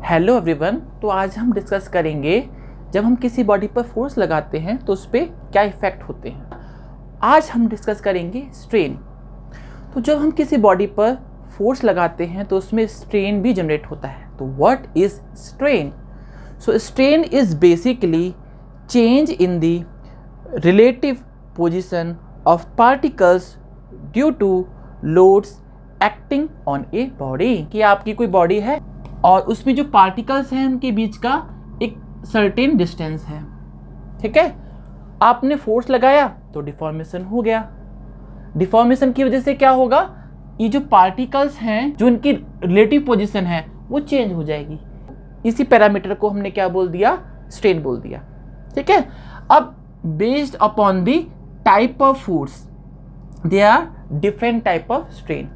Hello everyone. तो आज हम डिस्कस करेंगे जब हम किसी बॉडी पर फोर्स लगाते हैं तो उस पर क्या इफ़ेक्ट होते हैं। आज हम डिस्कस करेंगे स्ट्रेन। तो जब हम किसी बॉडी पर फोर्स लगाते हैं तो उसमें स्ट्रेन भी जनरेट होता है। तो what is strain? So strain is basically change in the relative position of particles due to loads acting on a body. कि आपकी कोई बॉडी है और उसमें जो पार्टिकल्स हैं उनके बीच का एक सर्टेन डिस्टेंस है, ठीक है। आपने फोर्स लगाया तो डिफॉर्मेशन हो गया। डिफॉर्मेशन की वजह से क्या होगा, ये जो पार्टिकल्स हैं जो इनकी रिलेटिव पोजीशन है वो चेंज हो जाएगी। इसी पैरामीटर को हमने क्या बोल दिया, स्ट्रेन बोल दिया, ठीक है। अब based upon the type of force they are different type of strain.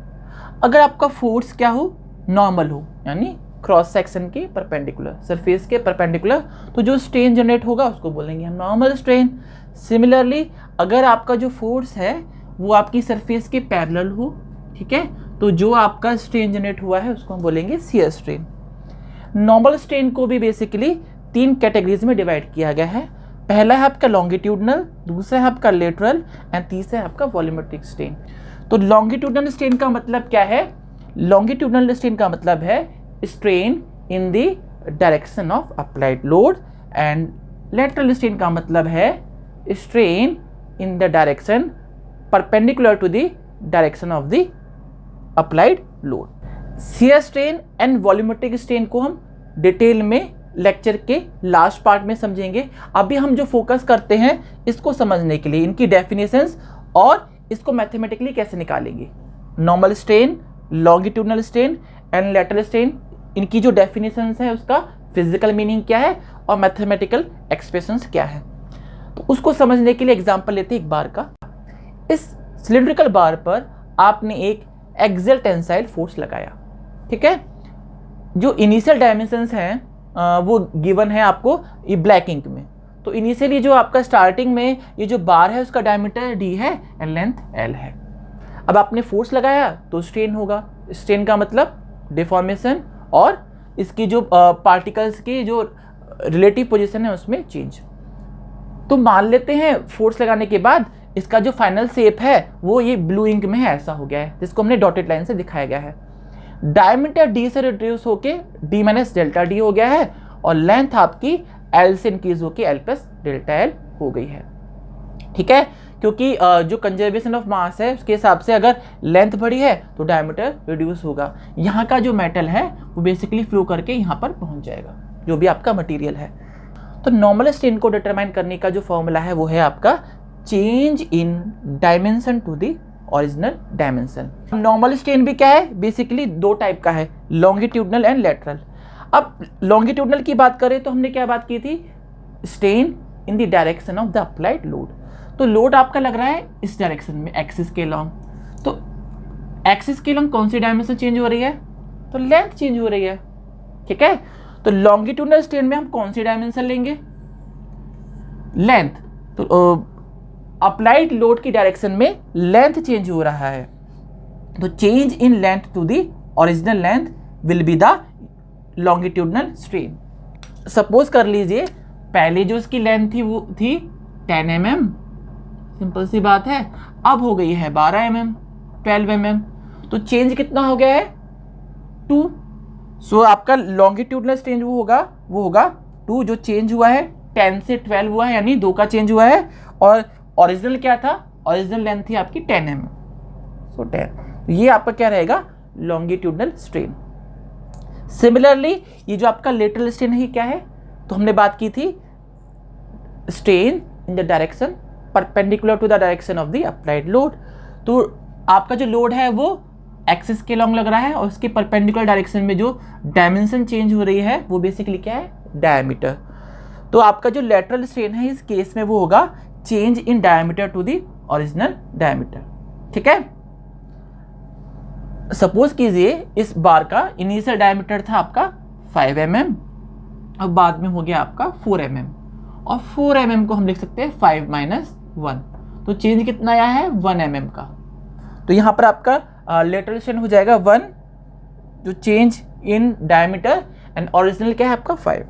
अगर आपका फोर्स क्या हो, नॉर्मल हो, यानी क्रॉस सेक्शन के परपेंडिकुलर, सरफेस के परपेंडिकुलर, तो जो स्ट्रेन जनरेट होगा उसको बोलेंगे हम नॉर्मल स्ट्रेन। सिमिलरली अगर आपका जो फोर्स है वो आपकी सरफेस के पैरेलल हो, ठीक है, तो जो आपका स्ट्रेन जनरेट हुआ है उसको हम बोलेंगे शियर स्ट्रेन। नॉर्मल स्ट्रेन को भी बेसिकली 3 कैटेगरीज में डिवाइड किया गया है। पहला है आपका लॉन्गिट्यूडनल, दूसरा है आपका लेटरल एंड तीसरा है आपका वॉल्यूमेट्रिक स्ट्रेन। तो लॉन्गिट्यूडनल स्ट्रेन का मतलब क्या है? लॉन्गिट्यूडनल स्ट्रेन का मतलब है strain in the direction of applied load, and lateral strain का मतलब है strain in the direction perpendicular to the direction of the applied load. Shear strain and volumetric strain को हम डिटेल में लेक्चर के लास्ट पार्ट में समझेंगे। अभी हम जो फोकस करते हैं इसको समझने के लिए इनकी डेफिनेशंस और इसको मैथमेटिकली कैसे निकालेंगे। Normal strain, longitudinal strain and lateral strain, इनकी जो डेफिनेशंस है उसका फिजिकल मीनिंग क्या है और मैथमेटिकल एक्सप्रेशंस क्या है, तो उसको समझने के लिए एग्जांपल लेते हैं एक बार का। इस सिलिंड्रिकल बार पर आपने एक एक्सियल टेंसाइल फोर्स लगाया, ठीक है। जो इनिशियल डायमेंशंस हैं वो गिवन है आपको ये ब्लैक इंक में। तो इनिशियली जो आपका स्टार्टिंग में ये जो बार है उसका डायमीटर d है एंड लेंथ l है। अब आपने फोर्स लगाया तो स्ट्रेन होगा। स्ट्रेन का मतलब डिफॉर्मेशन और इसकी जो पार्टिकल्स की जो रिलेटिव पोजीशन है उसमें चेंज। तो मान लेते हैं फोर्स लगाने के बाद इसका जो फाइनल शेप है वो ये ब्लू इंक में है, ऐसा हो गया है, जिसको हमने डॉटेड लाइन से दिखाया गया है। डायमीटर d से रिड्यूस होके d माइनस डेल्टा d हो गया है और लेंथ आपकी l से इंक्रीज होके l प्लस डेल्टा l हो गई है, ठीक है। क्योंकि जो कंजर्वेशन ऑफ मास है उसके हिसाब से अगर लेंथ बढ़ी है तो डायमीटर रिड्यूस होगा। यहाँ का जो मेटल है वो बेसिकली फ्लो करके यहाँ पर पहुँच जाएगा, जो भी आपका मटेरियल है। तो नॉर्मल स्ट्रेन को डिटरमाइन करने का जो फॉर्मूला है वो है आपका change in dimension to the original dimension. Normal strain भी क्या है, बेसिकली 2 टाइप का है, लॉन्गिट्यूडनल एंड लेटरल। अब लॉन्गिट्यूडनल की बात करें तो हमने क्या बात की थी, strain in the direction of the applied load. तो लोड आपका लग रहा है इस डायरेक्शन में, एक्सिस के लॉन्ग। तो एक्सिस के लॉन्ग कौन सी डायमेंशन चेंज हो रही है, तो लेंथ चेंज हो रही है, ठीक है। तो लॉन्गिट्यूडनल स्ट्रेन में हम कौन सी डायमेंशन लेंगे, लेंथ। तो अप्लाइड लोड की डायरेक्शन में लेंथ चेंज हो रहा है, तो change in length to the original length will be the longitudinal strain. Suppose कर लीजिए पहले जो इसकी लेंथ थी वो थी 10 mm, सिंपल सी बात है, अब हो गई है 12 mm, 12 mm, तो चेंज कितना हो गया है, 2। सो आपका लॉन्गिट्यूडनल स्ट्रेन वो होगा 2, जो चेंज हुआ है 10 से 12 हुआ है, यानी 2 का चेंज हुआ है। और ओरिजिनल क्या था, ओरिजिनल लेंथ थी आपकी 10 mm, सो 10। ये आपका क्या रहेगा, लॉन्गिट्यूडनल स्ट्रेन। सिमिलरली ये जो आपका लेटरल स्ट्रेन है क्या है, तो हमने बात की थी strain in the direction perpendicular to the direction of the applied load. तो आपका जो लोड है वो एक्सिस के लॉन्ग लग रहा है और उसके परपेंडिकुलर डायरेक्शन में जो डायमेंशन चेंज हो रही है वो बेसिकली क्या है, डायमीटर। तो आपका जो लेटरल स्ट्रेन है इस केस में वो होगा change in diameter to the original diameter, ठीक है। सपोज कीजिए इस बार का इनिशियल डायमीटर था आपका 5 mm, अब बाद में हो गया आपका 4 mm, और 4 mm को हम लिख सकते हैं 5 - 1, तो चेंज कितना आया है 1 mm का। तो यहाँ पर आपका लेटरल स्ट्रेन हो जाएगा 1, जो change in diameter, and original क्या है आपका 5।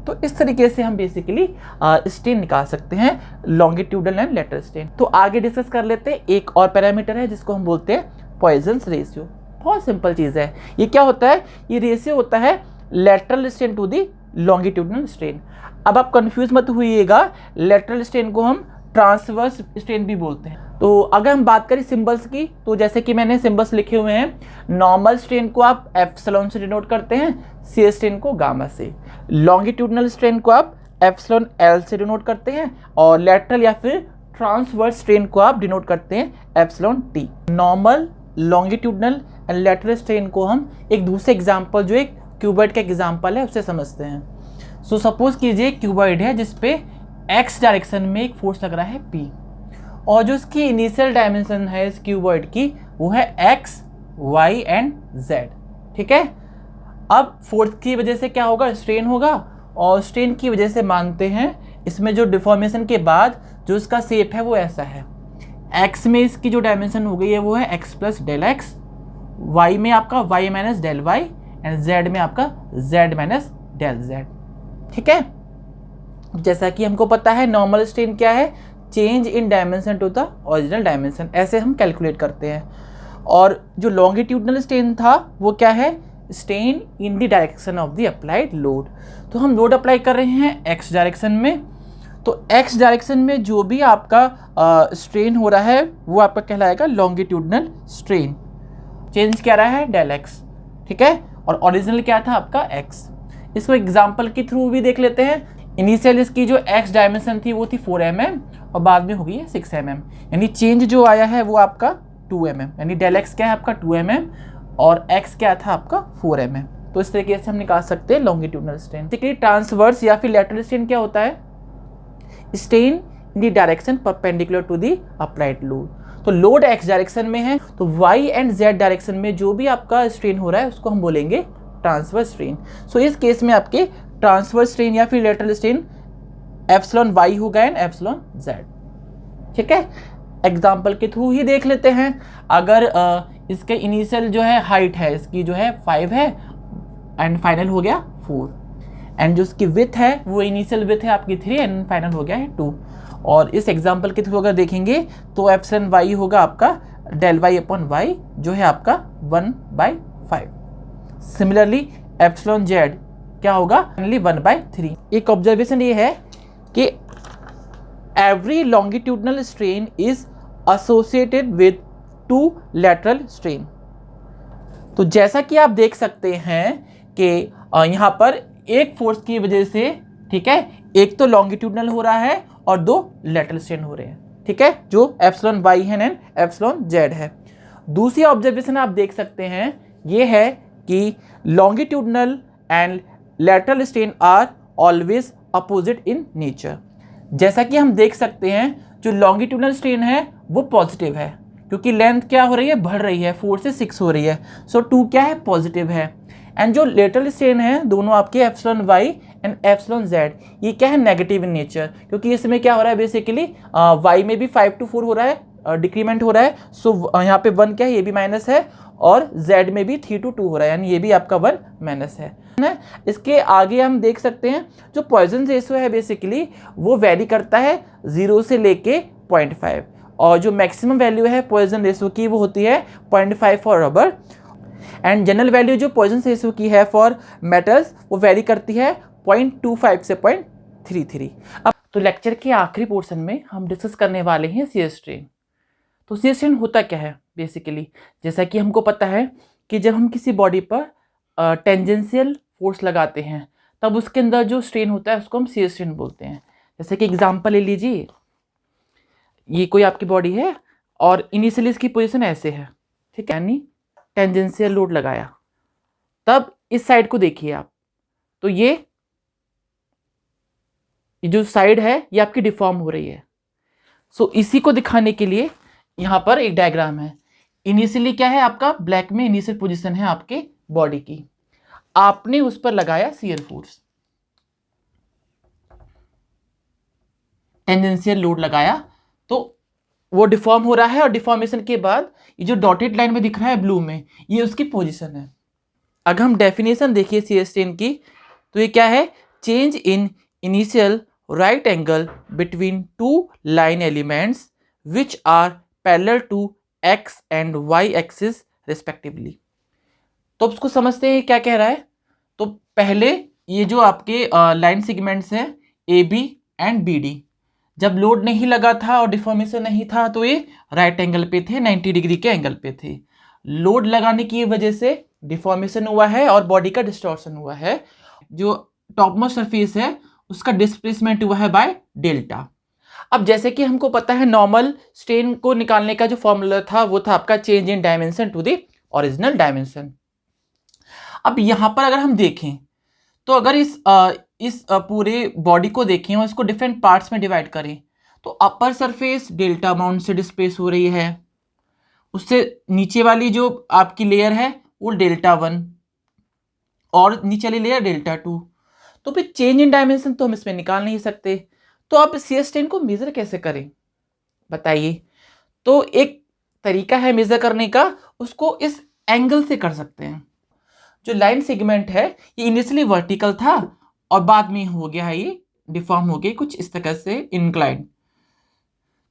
तो इस तरीके से हम बेसिकली स्ट्रेन निकाल सकते हैं, लॉन्गिट्यूडनल एंड लेटरल स्ट्रेन। तो आगे डिस्कस कर लेते हैं, एक और पैरामीटर है जिसको हम बोलते हैं पॉइजन्स रेशियो। बहुत सिंपल चीज़ है। ये क्या होता है, ये रेशियो होता है lateral strain to the longitudinal strain. अब आप कंफ्यूज मत होइएगा, लेटरल स्ट्रेन को हम ट्रांसवर्स स्ट्रेन भी बोलते हैं। तो अगर हम बात करें सिंबल्स की, तो जैसे कि मैंने सिंबल्स लिखे हुए हैं, नॉर्मल स्ट्रेन को आप एप्सिलॉन से डिनोट करते हैं, सी स्ट्रेन को गामा से। लॉन्गिट्यूडनल स्ट्रेन को आप एप्सिलॉन एल से डिनोट करते हैं, और लेटरल या फिर ट्रांसवर्स स्ट्रेन को आप डिनोट करते हैं epsilon T. Normal, longitudinal and lateral strain को हम एक दूसरे एग्जाम्पल, जो एक क्यूबॉइड का एग्जाम्पल है, उससे समझते हैं। सो सपोज कीजिए क्यूबॉइड है जिसपे एक्स डायरेक्शन में एक फोर्स लग रहा है P, और जो इसकी इनिशियल डायमेंशन है इस क्यूबॉइड की वो है x, y एंड z। ठीक है, अब फोर्स की वजह से क्या होगा, स्ट्रेन होगा, और स्ट्रेन की वजह से मानते हैं इसमें जो डिफॉर्मेशन के बाद जो इसका शेप है वो ऐसा है। x में इसकी जो डायमेंशन हो गई है वो है x plus del x, y में आपका y minus del y, and z में आपका z माइनस डेल z। ठीक है, जैसा कि हमको पता है नॉर्मल स्ट्रेन क्या है, change in dimension to the original dimension, ऐसे हम कैलकुलेट करते हैं। और जो लॉन्गिट्यूडनल स्ट्रेन था वो क्या है, strain in the direction of the applied load. तो हम लोड अप्लाई कर रहे हैं एक्स डायरेक्शन में, तो एक्स डायरेक्शन में जो भी आपका स्ट्रेन हो रहा है वो आपका कहलाएगा लॉन्गिट्यूडनल स्ट्रेन। चेंज क्या रहा है, डेल एक्स। ठीक है, और ओरिजिनल क्या था आपका एक्स। इसको एग्जाम्पल के थ्रू भी देख लेते हैं। इनिशियल इसकी जो एक्स डायमेंशन थी वो थी 4 mm, और बाद में हो गई है 6 mm, यानी चेंज जो आया है वो आपका 2 mm, यानी डेल एक्स क्या है आपका 2 mm, और एक्स क्या था आपका 4 mm। तो इस तरीके से हम निकाल सकते हैं लॉन्गिट्यूडनल स्ट्रेन। बेसिकली ट्रांसवर्स या फिर लेटरल स्ट्रेन क्या होता है, strain in the direction perpendicular to the applied load. तो लोड एक्स डायरेक्शन में है, तो वाई एंड जेड डायरेक्शन में जो भी आपका स्ट्रेन हो रहा है उसको हम बोलेंगे ट्रांसवर्स स्ट्रेन। सो इस केस में आपके ट्रांसवर्स स्ट्रेन या फिर लेटरल स्ट्रेन एप्सिलॉन वाई होगा एंड एप्सिलॉन जेड। ठीक है, एग्जाम्पल के थ्रू ही देख लेते हैं। अगर इसके इनिशियल जो है हाइट है इसकी जो है 5 है, एंड फाइनल हो गया 4, एंड जो इसकी विथ है वो इनिशियल विथ है आपकी 3, एंड फाइनल हो गया है 2। और इस एग्जाम्पल के थ्रू अगर देखेंगे तो एप्सिलॉन वाई होगा आपका डेल वाई अपॉन वाई, जो है आपका 1/5। सिमिलरली एप्सिलॉन जेड क्या होगा, ओनली 1/3। एक ऑब्जर्वेशन ये है कि every longitudinal strain is associated with 2 lateral strain. तो जैसा कि आप देख सकते हैं कि यहाँ पर एक फोर्स की वजह से, ठीक है, एक तो लॉन्गिट्यूडनल हो रहा है और 2 लेटरल स्ट्रेन हो रहे हैं। ठीक है, जो एप्सिलॉन वाई है एंड एप्सिलॉन जेड है। दूसरी ऑब्जर्वेशन आप देख सकते हैं ये है कि longitudinal and lateral strain are always opposite in nature. जैसा कि हम देख सकते हैं जो लॉन्गिट्यूडनल स्ट्रेन है वो पॉजिटिव है, क्योंकि लेंथ क्या हो रही है, बढ़ रही है, 4 से 6 हो रही है, सो 2 क्या है, पॉजिटिव है। एंड जो लेटरल स्ट्रेन है दोनों आपके epsilon y and epsilon z, ये क्या है, नेगेटिव इन नेचर, क्योंकि इसमें क्या हो रहा है बेसिकली वाई में भी 5 to 4 हो रहा है, डिक्रीमेंट हो रहा है, सो यहाँ पे 1 क्या है, ये भी माइनस है, और z में भी 3 to 2 हो रहा है, यानी ये भी आपका 1 माइनस है ना। इसके आगे हम देख सकते हैं जो पॉइजन रेशियो है बेसिकली वो वेरी करता है 0 से लेके 0.5, और जो मैक्सिमम वैल्यू है पॉइजन रेशियो की वो होती है 0.5 for rubber, and general value जो पॉइजन रेशियो की है फॉर मेटल्स वो वेरी करती है 0.25 से 0.33। अब तो लेक्चर के आखिरी पोर्शन में हम डिस्कस करने वाले हैं शियर स्ट्रेन। तो शियर स्ट्रेन होता क्या है बेसिकली, जैसा कि हमको पता है कि जब हम किसी बॉडी पर टेंजेंशियल फोर्स लगाते हैं तब उसके अंदर जो स्ट्रेन होता है उसको हम शियर स्ट्रेन बोलते हैं। जैसे कि एग्जांपल ले लीजिए, ये कोई आपकी बॉडी है और इनिशियली इसकी पोजीशन ऐसे है, ठीक है, यानी टेंजेंशियल लोड लगाया, तब इस साइड को देखिए आप, तो ये जो साइड है ये आपकी डिफॉर्म हो रही है। सो इसी को दिखाने के लिए यहाँ पर एक डायग्राम है। इनिशियली क्या है आपका, ब्लैक में इनिशियल पोजीशन है आपके बॉडी की, आपने उस पर लगाया शियर फोर्स, टेंजेंशियल लोड लगाया, तो वो डिफॉर्म हो रहा है, और डिफॉर्मेशन के बाद ये जो डॉटेड लाइन में दिख रहा है ब्लू में, ये उसकी पोजीशन है। अगर हम डेफिनेशन देखिए सी स्ट्रेन की, तो ये क्या है, change in initial right angle between two line elements which are parallel to x and y axis respectively. तो अब उसको समझते हैं क्या कह रहा है। तो पहले ये जो आपके लाइन सेगमेंट्स हैं A B and B D, जब लोड नहीं लगा था और डिफॉर्मेशन नहीं था तो ये राइट एंगल पे थे, 90 डिग्री के एंगल पे थे। लोड लगाने की वजह से डिफॉर्मेशन हुआ है और बॉडी का डिस्टॉर्शन हुआ है। जो टॉपमोस्ट सरफेस है उसका डिस्प्लेसमेंट हुआ है बाय डेल्टा। अब जैसे कि हमको पता है नॉर्मल स्ट्रेन को निकालने का जो फॉर्मूला था वो था आपका change in dimension to the original dimension. अब यहाँ पर अगर हम देखें तो अगर इस पूरे बॉडी को देखें और इसको डिफरेंट पार्ट्स में डिवाइड करें, तो अपर सरफेस डेल्टा अमाउंट से डिस्प्लेस हो रही है, उससे नीचे वाली जो आपकी लेयर है वो डेल्टा 1 और नीचे वाली लेयर डेल्टा 2। तो फिर चेंज इन डायमेंशन तो हम इसमें निकाल नहीं सकते। तो आप सी स्ट्रेन को मेजर कैसे करें बताइए। तो एक तरीका है मेजर करने का, उसको इस एंगल से कर सकते हैं। जो लाइन सेगमेंट है ये इनिशियली वर्टिकल था और बाद में हो गया है ये डिफॉर्म हो गया कुछ इस तरह से इंक्लाइन।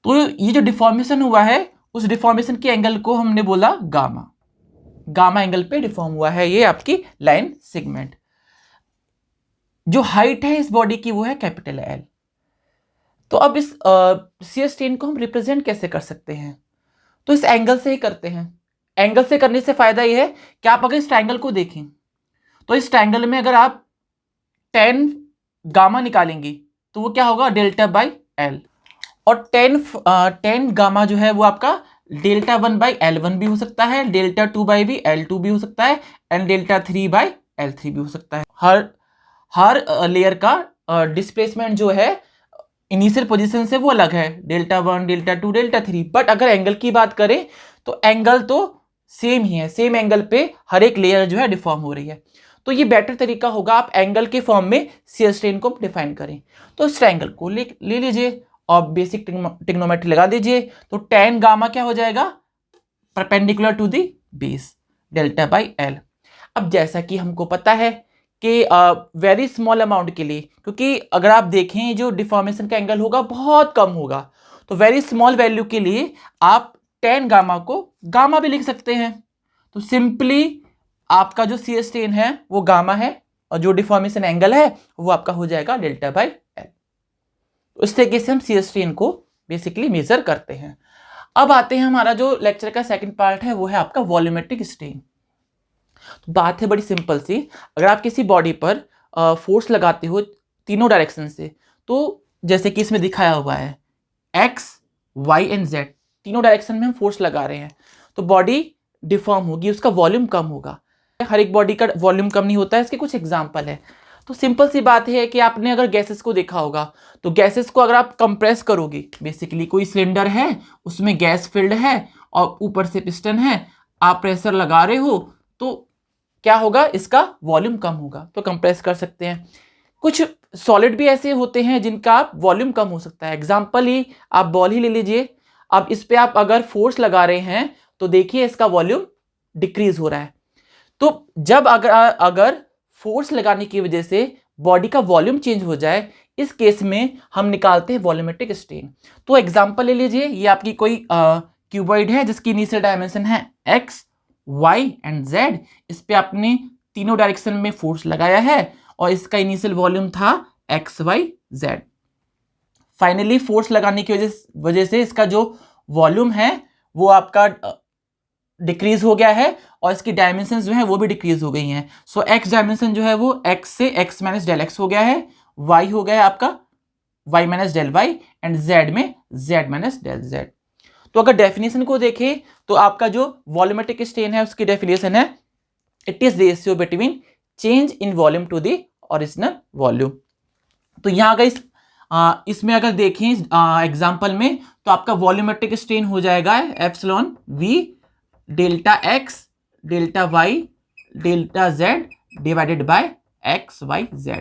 तो ये जो डिफॉर्मेशन हुआ है उस डिफॉर्मेशन के एंगल को हमने बोला गामा। गामा एंगल पे डिफॉर्म हुआ है ये आपकी लाइन सेगमेंट। जो हाइट है इस बॉडी की वो है कैपिटल एल। तो अब इस सी स्ट्रेन को हम रिप्रेजेंट कैसे कर सकते हैं, तो इस एंगल से ही करते हैं। एंगल से करने से फायदा ये है कि आप अगर इस ट्रायंगल को देखें तो इस ट्रायंगल में अगर आप tan गामा निकालेंगे तो वो क्या होगा डेल्टा बाई एल, और tan गामा जो है वो आपका डेल्टा 1 बाई L1 भी हो सकता है, डेल्टा 2 बाई भी L2 भी हो सकता है एंड डेल्टा 3 बाई L3 भी हो सकता है। हर लेयर का डिस्प्लेसमेंट जो है इनिशियल पोजीशन से वो अलग है, डेल्टा 1 डेल्टा 2 डेल्टा 3। बट अगर एंगल की बात करें तो एंगल तो सेम ही है, सेम एंगल पे हर एक लेयर जो है डिफॉर्म हो रही है। तो ये बेटर तरीका होगा आप एंगल के फॉर्म में सी स्ट्रेन को डिफाइन करें। तो इस ट्रायंगल को ले लीजिए और बेसिक ट्रिग्नोमेट्री लगा दीजिए। तो tan गामा क्या हो जाएगा, perpendicular to the base delta by L. अब जैसा कि हमको पता है कि वेरी स्मॉल अमाउंट के लिए, क्योंकि अगर आप देखें जो डिफॉर्मेशन का एंगल होगा बहुत कम होगा, तो वेरी स्मॉल वैल्यू के लिए आप tan गामा को गामा भी लिख सकते हैं। तो सिंपली आपका जो सी स्ट्रेन है वो गामा है और जो डिफॉर्मेशन एंगल है वो आपका हो जाएगा डेल्टा बाई एल। तो इस तरीके से हम सी स्ट्रेन को बेसिकली मेजर करते हैं। अब आते हैं हमारा जो लेक्चर का सेकंड पार्ट है वो है आपका वॉल्यूमेट्रिक स्ट्रेन। तो बात है बड़ी सिंपल सी, अगर आप किसी बॉडी पर फोर्स लगाते हो तीनों डायरेक्शन से, तो जैसे कि इसमें दिखाया हुआ है एक्स वाई एंड जेड तीनों डायरेक्शन में हम फोर्स लगा रहे हैं, तो बॉडी डिफॉर्म होगी, उसका वॉल्यूम कम होगा। हर एक बॉडी का वॉल्यूम कम नहीं होता है, इसके कुछ एग्जाम्पल है। तो सिंपल सी बात है कि आपने अगर गैसेस को देखा होगा तो गैसेस को अगर आप कंप्रेस करोगे, बेसिकली कोई सिलेंडर है उसमें गैस फिल्ड है और ऊपर से पिस्टन है, आप प्रेशर लगा रहे हो तो क्या होगा, इसका वॉल्यूम कम होगा, तो कंप्रेस कर सकते हैं। कुछ सॉलिड भी ऐसे होते हैं जिनका वॉल्यूम कम हो सकता है। एग्जाम्पल ही आप बॉल ही ले लीजिए, अब इस पे आप अगर फोर्स लगा रहे हैं तो देखिए इसका वॉल्यूम डिक्रीज हो रहा है। तो जब अगर फोर्स लगाने की वजह से बॉडी का वॉल्यूम चेंज हो जाए, इस केस में हम निकालते हैं वॉल्यूमेट्रिक स्ट्रेन। तो एग्जांपल ले लीजिए, ये आपकी कोई क्यूबॉइड है जिसकी इनिशियल डायमेंशन है x, y एंड z। इस पे आपने तीनों डायरेक्शन में फोर्स लगाया है और इसका इनिशियल वॉल्यूम था x, y, z। Finally force लगाने की वजह से इसका जो वॉल्यूम है वो आपका डिक्रीज हो गया है और इसकी डायमेंशंस जो है वो भी डिक्रीज हो गई हैं। सो x डायमेंशन जो है वो x से x माइनस डेल x हो गया है, y हो गया है आपका y minus del y and z में z माइनस डेल z। तो अगर डेफिनेशन को देखें तो आपका जो वॉल्यूमेट्रिक स्ट्रेन है उसकी डेफिनेशन है it is ratio between change in volume to the original volume. तो यहाँ अगर इसमें अगर देखें एग्जाम्पल में तो आपका वॉल्यूमेट्रिक स्ट्रेन हो जाएगा epsilon v delta x delta y delta z divided by x y z।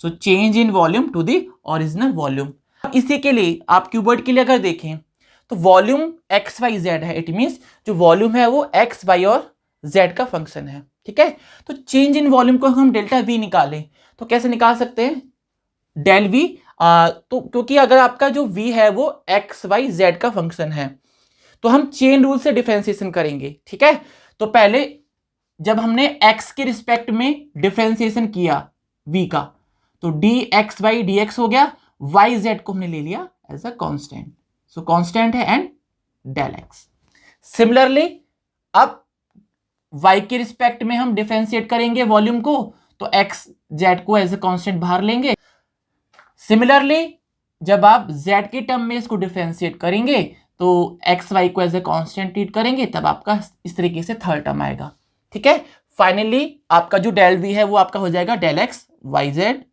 So change in volume to the original volume. इसी के लिए आप क्यूबॉइड के लिए अगर देखें तो वॉल्यूम x y z है, इट मीन्स जो वॉल्यूम है वो x y और z का फंक्शन है। ठीक है। तो चेंज इन वॉल्यूम को हम डेल्टा वी निकालें तो कैसे निकाल सकते हैं, डेल वी। तो क्योंकि अगर आपका जो v है वो एक्स वाई जेड का फंक्शन है तो हम चेन रूल से डिफरेंशिएशन करेंगे, ठीक है। तो पहले जब हमने x के रिस्पेक्ट में डिफरेंशिएशन किया v का तो d x by d x हो गया, वाई जेड को हमने ले लिया as a constant, so constant है एंड डेल एक्स। सिमिलरली अब y के रिस्पेक्ट में हम डिफरेंशिएट करेंगे वॉल्यूम को तो x z को एज अ कांस्टेंट बाहर लेंगे। सिमिलरली जब आप z के टर्म में इसको डिफरेंशिएट करेंगे तो एक्स वाई को एज ए कांस्टेंट ट्रीट करेंगे, तब आपका इस तरीके से थर्ड टर्म आएगा, ठीक है। फाइनली आपका जो डेल वी है वो आपका हो जाएगा del x y z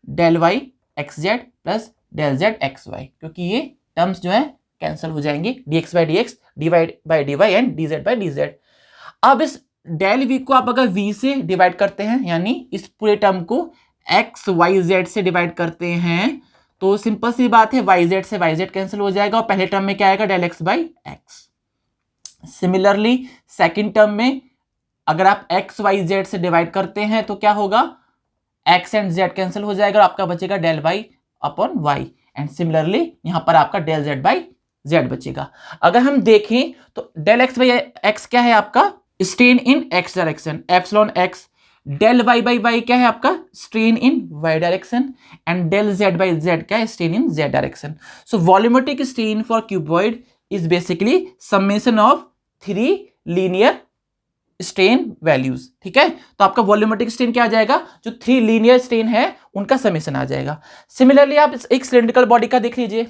del y x z plus del z x y, क्योंकि ये टर्म्स जो है कैंसिल हो जाएंगे, d x by d x, d y by d y and d z by d z. अब इस del we को आप अगर वी से डिवाइड करते हैं, यानी इस पूरे टर्म को एक्स वाई जेड से डिवाइड करते हैं तो सिंपल सी बात है वाई जेड से वाई जेड कैंसिल हो जाएगा और पहले टर्म में क्या आएगा, del x by x. Similarly second term में अगर आप एक्स वाई जेड से डिवाइड करते हैं तो क्या होगा, एक्स एंड जेड कैंसिल हो जाएगा और आपका बचेगा del y upon y, and similarly यहां पर आपका डेल जेड बाई जेड बचेगा। अगर हम देखें तो डेल एक्स बाई एक्स क्या है आपका, strain in x direction, epsilon x. Del y by y क्या है आपका, strain in y direction, and del z by z क्या है, strain in z direction. So volumetric strain for cuboid is basically summation of 3 linear strain values, ठीक है। तो आपका volumetric strain क्या आ जाएगा, जो 3 लीनियर स्ट्रेन है उनका समेशन आ जाएगा। सिमिलरली आप एक सिलिंड्रिकल बॉडी का देख लीजिए,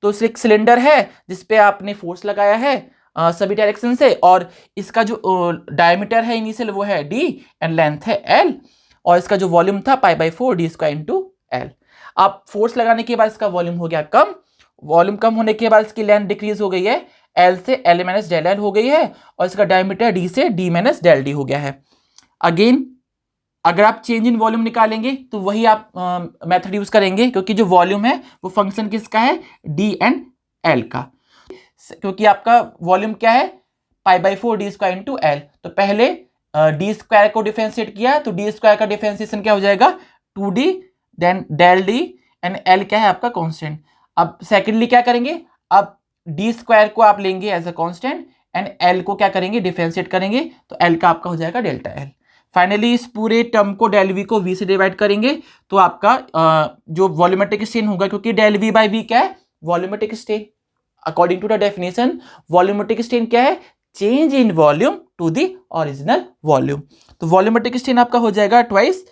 तो एक सिलेंडर है जिसपे आपने फोर्स लगाया है सभी डायरेक्शन से, और इसका जो डायमीटर है इनिशियल वो है d एंड लेंथ है l, और इसका जो वॉल्यूम था pi by 4 D square into L. अब फोर्स लगाने के बाद इसका वॉल्यूम हो गया कम, वॉल्यूम कम होने के बाद इसकी लेंथ डिक्रीज हो गई है, l से l माइनस डेल एल हो गई है, और इसका डायमीटर d से d माइनस डेल डी हो गया है। अगेन अगर आप चेंज इन वॉल्यूम निकालेंगे तो वही आप मेथड यूज करेंगे, क्योंकि जो वॉल्यूम है वो फंक्शन किसका है, d एंड l का, क्योंकि आपका वॉल्यूम क्या है pi by 4 D square into L. तो पहले डी स्क्वायर को डिफरेंशिएट किया तो डी स्क्वायर का डिफरेंशिएशन क्या हो जाएगा 2d, then del d, and L क्या है आपका कांस्टेंट। अब सेकेंडली क्या करेंगे, अब डी स्क्वायर को आप लेंगे as a constant and L को क्या करेंगे, डिफरेंशिएट करेंगे, तो एल का आपका हो जाएगा डेल्टा एल। फाइनली इस पूरे टर्म को डेल वी को वी से डिवाइड करेंगे तो आपका जो वॉल्यूमेट्रिक स्ट्रेन होगा, क्योंकि डेल वी बाई वी क्या है, volumetric strain. According to the definition volumetric strain क्या है, change in volume to the original volume. तो वॉल्यूमेट्रिक स्ट्रेन आपका हो जाएगा twice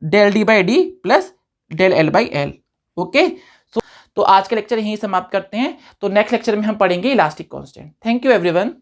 del d by d plus del L by L. Okay, तो आज का लेक्चर यहीं समाप्त करते हैं, तो नेक्स्ट लेक्चर में हम पढ़ेंगे elastic constant. Thank you everyone.